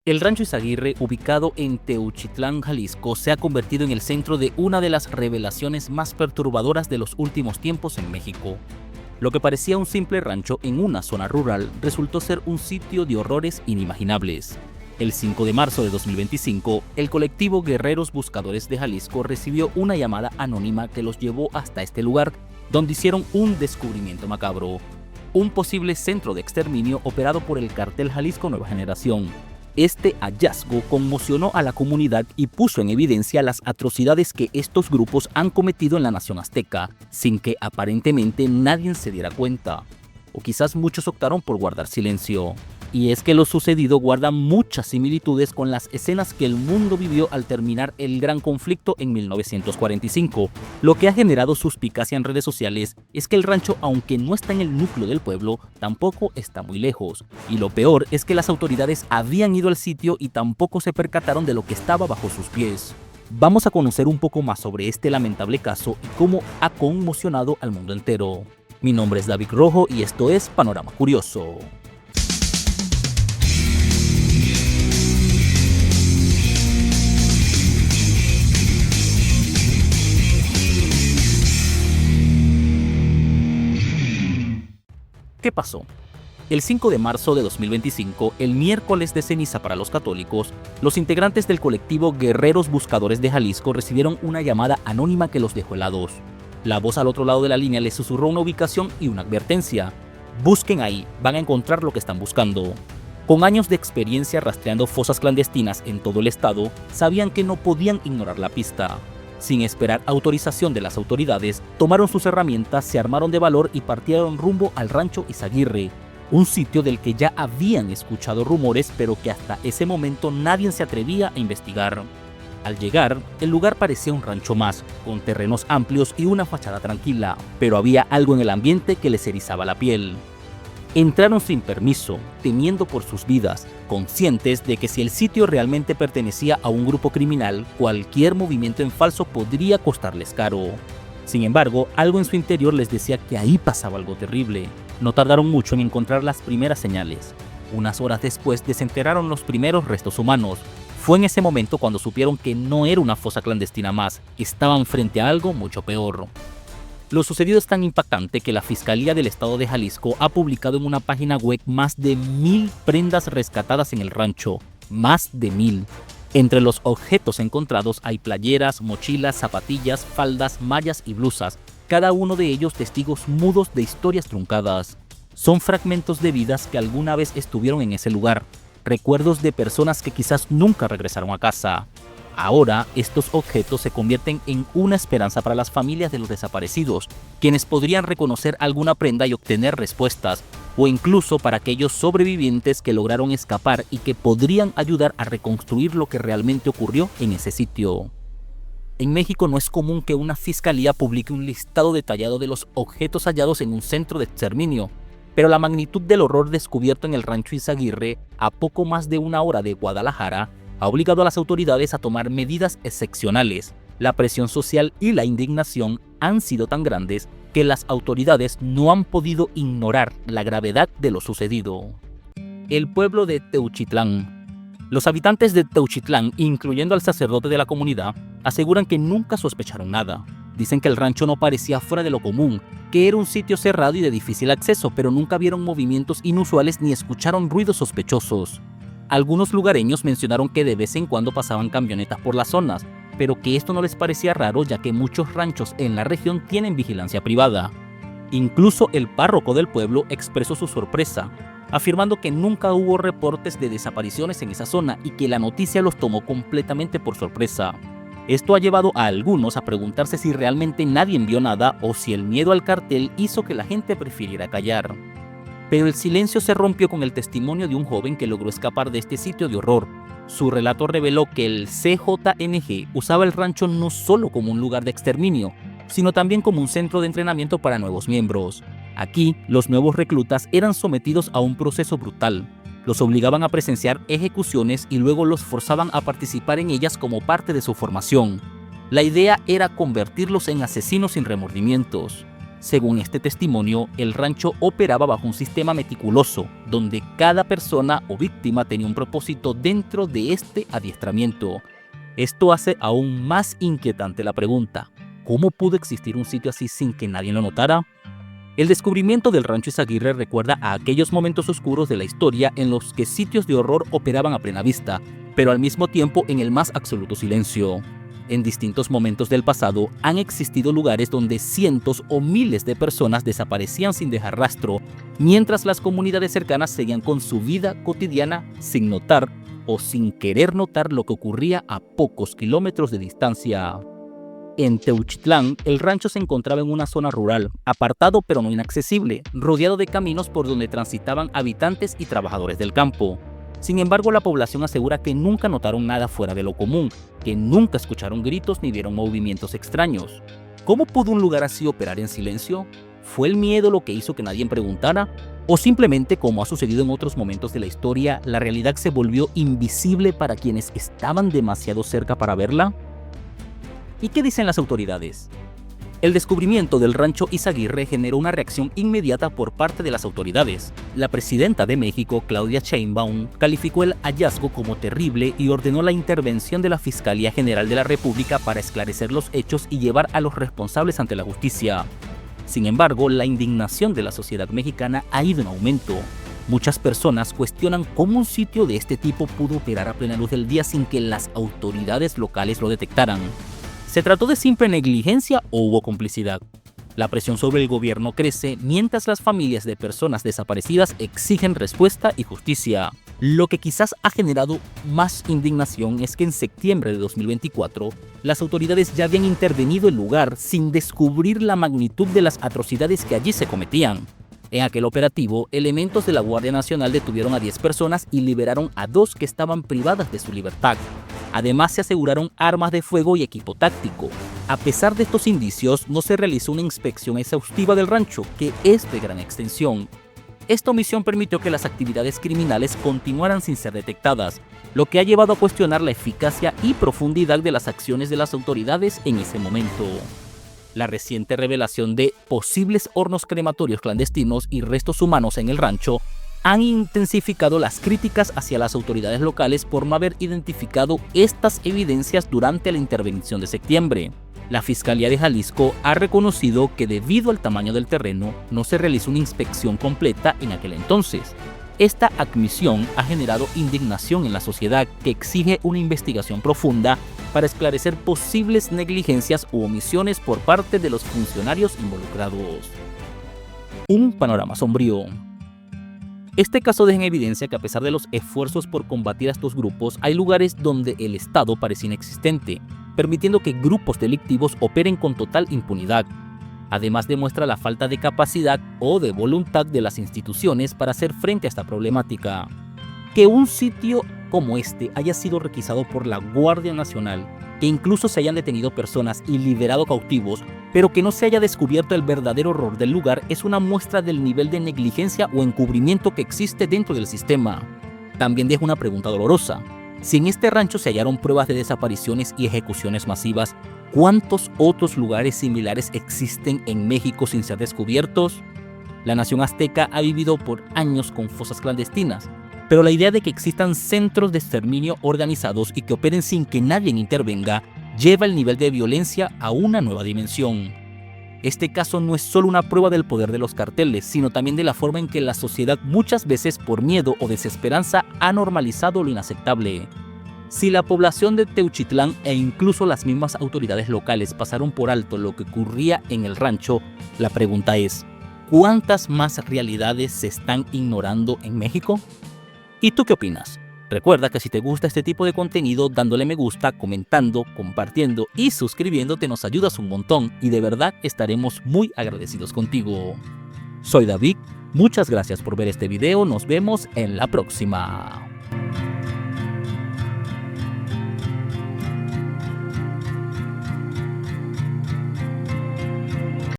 El Rancho Izaguirre, ubicado en Teuchitlán, Jalisco, se ha convertido en el centro de una de las revelaciones más perturbadoras de los últimos tiempos en México. Lo que parecía un simple rancho en una zona rural resultó ser un sitio de horrores inimaginables. El 5 de marzo de 2025, el colectivo Guerreros Buscadores de Jalisco recibió una llamada anónima que los llevó hasta este lugar, donde hicieron un descubrimiento macabro: un posible centro de exterminio operado por el Cártel Jalisco Nueva Generación. Este hallazgo conmocionó a la comunidad y puso en evidencia las atrocidades que estos grupos han cometido en la nación azteca, sin que aparentemente nadie se diera cuenta. O quizás muchos optaron por guardar silencio. Y es que lo sucedido guarda muchas similitudes con las escenas que el mundo vivió al terminar el gran conflicto en 1945. Lo que ha generado suspicacia en redes sociales es que el rancho, aunque no está en el núcleo del pueblo, tampoco está muy lejos. Y lo peor es que las autoridades habían ido al sitio y tampoco se percataron de lo que estaba bajo sus pies. Vamos a conocer un poco más sobre este lamentable caso y cómo ha conmocionado al mundo entero. Mi nombre es David Rojo y esto es Panorama Curioso. ¿Qué pasó? El 5 de marzo de 2025, el miércoles de ceniza para los católicos, los integrantes del colectivo Guerreros Buscadores de Jalisco recibieron una llamada anónima que los dejó helados. La voz al otro lado de la línea les susurró una ubicación y una advertencia: busquen ahí, van a encontrar lo que están buscando. Con años de experiencia rastreando fosas clandestinas en todo el estado, sabían que no podían ignorar la pista. Sin esperar autorización de las autoridades, tomaron sus herramientas, se armaron de valor y partieron rumbo al Rancho Izaguirre, un sitio del que ya habían escuchado rumores, pero que hasta ese momento nadie se atrevía a investigar. Al llegar, el lugar parecía un rancho más, con terrenos amplios y una fachada tranquila, pero había algo en el ambiente que les erizaba la piel. Entraron sin permiso, temiendo por sus vidas, conscientes de que si el sitio realmente pertenecía a un grupo criminal, cualquier movimiento en falso podría costarles caro. Sin embargo, algo en su interior les decía que ahí pasaba algo terrible. No tardaron mucho en encontrar las primeras señales. Unas horas después desenterraron los primeros restos humanos. Fue en ese momento cuando supieron que no era una fosa clandestina más, estaban frente a algo mucho peor. Lo sucedido es tan impactante que la Fiscalía del Estado de Jalisco ha publicado en una página web más de 1000 prendas rescatadas en el rancho. Más de 1000. Entre los objetos encontrados hay playeras, mochilas, zapatillas, faldas, mallas y blusas, cada uno de ellos testigos mudos de historias truncadas. Son fragmentos de vidas que alguna vez estuvieron en ese lugar, recuerdos de personas que quizás nunca regresaron a casa. Ahora, estos objetos se convierten en una esperanza para las familias de los desaparecidos, quienes podrían reconocer alguna prenda y obtener respuestas, o incluso para aquellos sobrevivientes que lograron escapar y que podrían ayudar a reconstruir lo que realmente ocurrió en ese sitio. En México no es común que una fiscalía publique un listado detallado de los objetos hallados en un centro de exterminio, pero la magnitud del horror descubierto en el Rancho Izaguirre, a poco más de una hora de Guadalajara, ha obligado a las autoridades a tomar medidas excepcionales. La presión social y la indignación han sido tan grandes que las autoridades no han podido ignorar la gravedad de lo sucedido. El pueblo de Teuchitlán. Los habitantes de Teuchitlán, incluyendo al sacerdote de la comunidad, aseguran que nunca sospecharon nada. Dicen que el rancho no parecía fuera de lo común, que era un sitio cerrado y de difícil acceso, pero nunca vieron movimientos inusuales ni escucharon ruidos sospechosos. Algunos lugareños mencionaron que de vez en cuando pasaban camionetas por las zonas, pero que esto no les parecía raro ya que muchos ranchos en la región tienen vigilancia privada. Incluso el párroco del pueblo expresó su sorpresa, afirmando que nunca hubo reportes de desapariciones en esa zona y que la noticia los tomó completamente por sorpresa. Esto ha llevado a algunos a preguntarse si realmente nadie vio nada o si el miedo al cartel hizo que la gente prefiriera callar. Pero el silencio se rompió con el testimonio de un joven que logró escapar de este sitio de horror. Su relato reveló que el CJNG usaba el rancho no solo como un lugar de exterminio, sino también como un centro de entrenamiento para nuevos miembros. Aquí, los nuevos reclutas eran sometidos a un proceso brutal. Los obligaban a presenciar ejecuciones y luego los forzaban a participar en ellas como parte de su formación. La idea era convertirlos en asesinos sin remordimientos. Según este testimonio, el rancho operaba bajo un sistema meticuloso, donde cada persona o víctima tenía un propósito dentro de este adiestramiento. Esto hace aún más inquietante la pregunta: ¿cómo pudo existir un sitio así sin que nadie lo notara? El descubrimiento del rancho Izaguirre recuerda a aquellos momentos oscuros de la historia en los que sitios de horror operaban a plena vista, pero al mismo tiempo en el más absoluto silencio. En distintos momentos del pasado han existido lugares donde cientos o miles de personas desaparecían sin dejar rastro, mientras las comunidades cercanas seguían con su vida cotidiana sin notar o sin querer notar lo que ocurría a pocos kilómetros de distancia. En Teuchitlán, el rancho se encontraba en una zona rural, apartado pero no inaccesible, rodeado de caminos por donde transitaban habitantes y trabajadores del campo. Sin embargo, la población asegura que nunca notaron nada fuera de lo común, que nunca escucharon gritos ni vieron movimientos extraños. ¿Cómo pudo un lugar así operar en silencio? ¿Fue el miedo lo que hizo que nadie preguntara? ¿O simplemente, como ha sucedido en otros momentos de la historia, la realidad se volvió invisible para quienes estaban demasiado cerca para verla? ¿Y qué dicen las autoridades? El descubrimiento del rancho Izaguirre generó una reacción inmediata por parte de las autoridades. La presidenta de México, Claudia Sheinbaum, calificó el hallazgo como terrible y ordenó la intervención de la Fiscalía General de la República para esclarecer los hechos y llevar a los responsables ante la justicia. Sin embargo, la indignación de la sociedad mexicana ha ido en aumento. Muchas personas cuestionan cómo un sitio de este tipo pudo operar a plena luz del día sin que las autoridades locales lo detectaran. ¿Se trató de simple negligencia o hubo complicidad? La presión sobre el gobierno crece mientras las familias de personas desaparecidas exigen respuesta y justicia. Lo que quizás ha generado más indignación es que en septiembre de 2024, las autoridades ya habían intervenido el lugar sin descubrir la magnitud de las atrocidades que allí se cometían. En aquel operativo, elementos de la Guardia Nacional detuvieron a 10 personas y liberaron a 2 que estaban privadas de su libertad. Además, se aseguraron armas de fuego y equipo táctico. A pesar de estos indicios, no se realizó una inspección exhaustiva del rancho, que es de gran extensión. Esta omisión permitió que las actividades criminales continuaran sin ser detectadas, lo que ha llevado a cuestionar la eficacia y profundidad de las acciones de las autoridades en ese momento. La reciente revelación de posibles hornos crematorios clandestinos y restos humanos en el rancho han intensificado las críticas hacia las autoridades locales por no haber identificado estas evidencias durante la intervención de septiembre. La Fiscalía de Jalisco ha reconocido que debido al tamaño del terreno no se realizó una inspección completa en aquel entonces. Esta admisión ha generado indignación en la sociedad, que exige una investigación profunda para esclarecer posibles negligencias u omisiones por parte de los funcionarios involucrados. Un panorama sombrío. Este caso deja en evidencia que a pesar de los esfuerzos por combatir a estos grupos, hay lugares donde el Estado parece inexistente, permitiendo que grupos delictivos operen con total impunidad. Además, demuestra la falta de capacidad o de voluntad de las instituciones para hacer frente a esta problemática. Que un sitio como este haya sido requisado por la Guardia Nacional, que incluso se hayan detenido personas y liberado cautivos, pero que no se haya descubierto el verdadero horror del lugar, es una muestra del nivel de negligencia o encubrimiento que existe dentro del sistema. También deja una pregunta dolorosa. Si en este rancho se hallaron pruebas de desapariciones y ejecuciones masivas, ¿cuántos otros lugares similares existen en México sin ser descubiertos? La nación azteca ha vivido por años con fosas clandestinas, pero la idea de que existan centros de exterminio organizados y que operen sin que nadie intervenga lleva el nivel de violencia a una nueva dimensión. Este caso no es solo una prueba del poder de los carteles, sino también de la forma en que la sociedad, muchas veces por miedo o desesperanza, ha normalizado lo inaceptable. Si la población de Teuchitlán e incluso las mismas autoridades locales pasaron por alto lo que ocurría en el rancho, la pregunta es, ¿cuántas más realidades se están ignorando en México? ¿Y tú qué opinas? Recuerda que si te gusta este tipo de contenido, dándole me gusta, comentando, compartiendo y suscribiéndote nos ayudas un montón y de verdad estaremos muy agradecidos contigo. Soy David, muchas gracias por ver este video, nos vemos en la próxima.